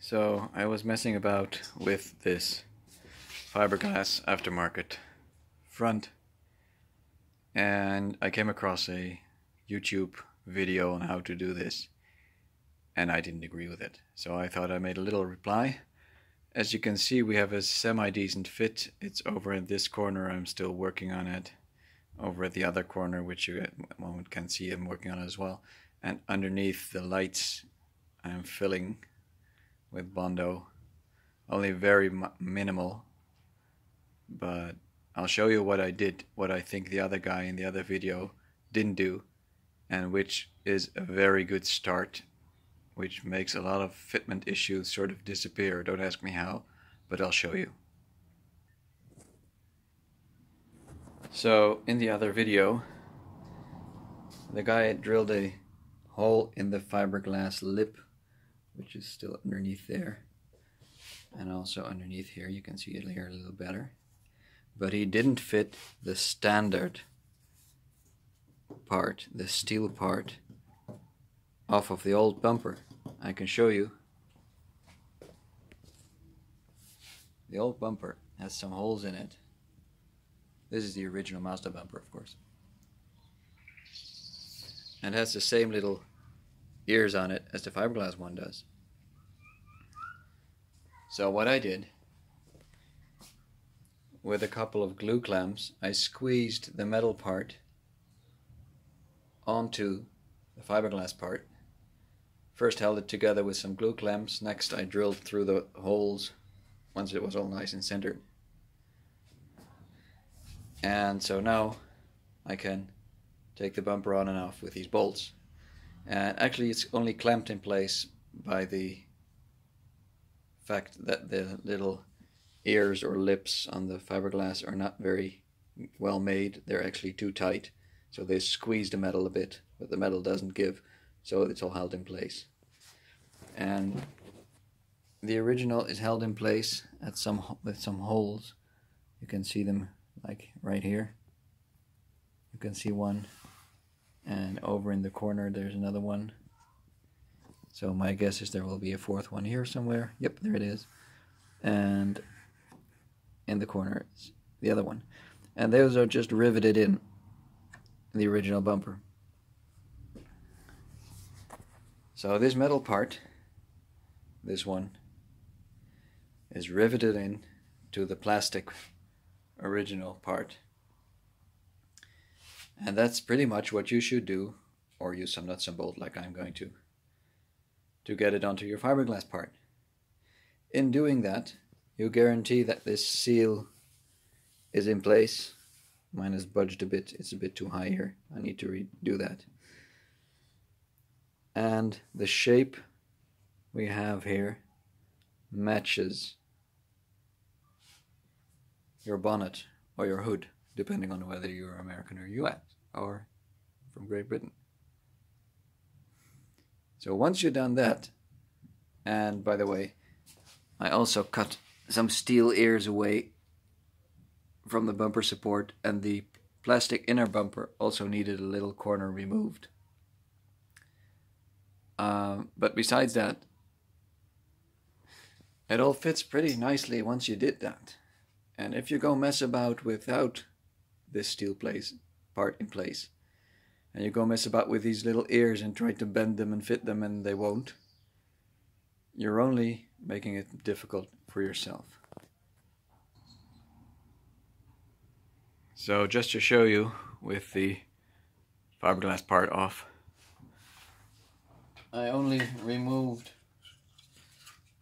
So I was messing about with this fiberglass aftermarket front, and I came across a YouTube video on how to do this, and I didn't agree with it. So I thought I made a little reply. As you can see, we have a semi-decent fit. It's over in this corner. I'm still working on it. Over at the other corner, which you at the moment can see I'm working on it as well. And underneath the lights, I'm filling with Bondo. Only very minimal, but I'll show you what I did, what I think the other guy in the other video didn't do, and which is a very good start, which makes a lot of fitment issues sort of disappear. Don't ask me how, but I'll show you. So in the other video, the guy drilled a hole in the fiberglass lip, which is still underneath there, and also underneath here. You can see it here a little better, but he didn't fit the standard part, the steel part, off of the old bumper. I can show you. The old bumper has some holes in it. This is the original Mazda bumper, of course, and has the same little ears on it as the fiberglass one does. So what I did, with a couple of glue clamps, I squeezed the metal part onto the fiberglass part. First held it together with some glue clamps, next I drilled through the holes once it was all nice and centered. And so now I can take the bumper on and off with these bolts. And actually it's only clamped in place by the fact that the little ears or lips on the fiberglass are not very well made. They're actually too tight, so they squeeze the metal a bit, but the metal doesn't give, so it's all held in place. And the original is held in place at with some holes. You can see them like right here. You can see one, and over in the corner there's another one. So my guess is there will be a fourth one here somewhere. Yep, there it is. And in the corner is the other one. And those are just riveted in the original bumper. So this metal part, this one, is riveted in to the plastic original part. And that's pretty much what you should do, or use some nuts and bolts like I'm going to get it onto your fiberglass part. In doing that, you guarantee that this seal is in place. Mine is budged a bit, it's a bit too high here. I need to redo that. And the shape we have here matches your bonnet or your hood, depending on whether you're American or US or from Great Britain. So once you've done that, and by the way, I also cut some steel ears away from the bumper support, and the plastic inner bumper also needed a little corner removed. But besides that, it all fits pretty nicely once you did that. And if you go mess about without this steel part in place, and you go mess about with these little ears and try to bend them and fit them and they won't, you're only making it difficult for yourself. So just to show you with the fiberglass part off, I only removed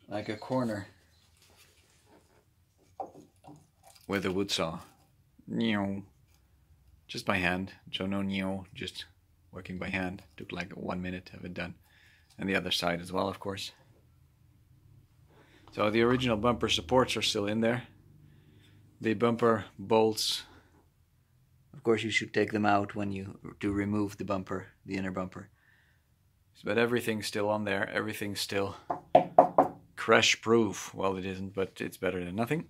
like a corner with a wood saw. Just by hand, so no just working by hand. Took like 1 minute to have it done. And the other side as well, of course. So the original bumper supports are still in there. The bumper bolts, of course you should take them out when you remove the bumper, the inner bumper. But everything's still on there, everything's still crash proof. Well, it isn't, but it's better than nothing.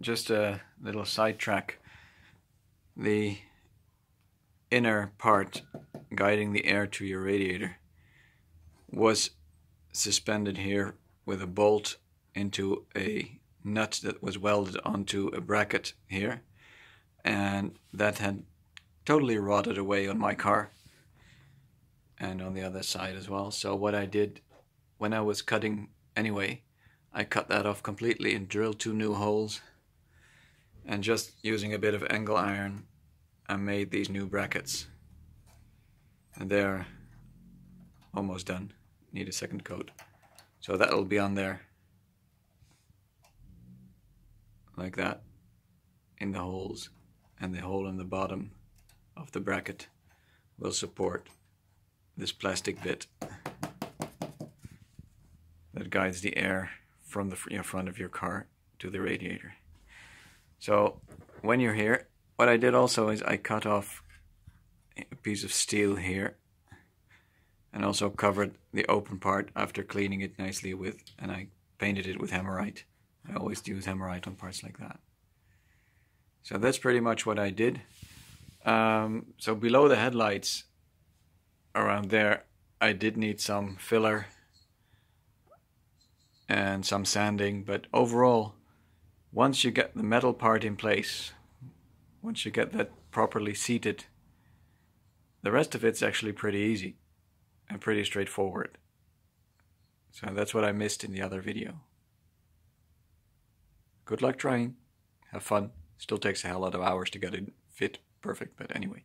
Just a little sidetrack. The inner part guiding the air to your radiator was suspended here with a bolt into a nut that was welded onto a bracket here, and that had totally rotted away on my car and on the other side as well. So what I did when I was cutting anyway, I cut that off completely and drilled 2 new holes, and just using a bit of angle iron I made these new brackets, and they're almost done. Need a second coat. So that'll be on there like that in the holes, and the hole in the bottom of the bracket will support this plastic bit that guides the air from the front of your car to the radiator. So when you're here, what I did also is I cut off a piece of steel here and also covered the open part after cleaning it nicely with, and I painted it with Hammerite. I always use Hammerite on parts like that. So that's pretty much what I did. So below the headlights, around there, I did need some filler and some sanding, but overall, once you get the metal part in place, once you get that properly seated, the rest of it's actually pretty easy and pretty straightforward. So that's what I missed in the other video. Good luck trying. Have fun. Still takes a hell lot of hours to get it fit perfect, but anyway.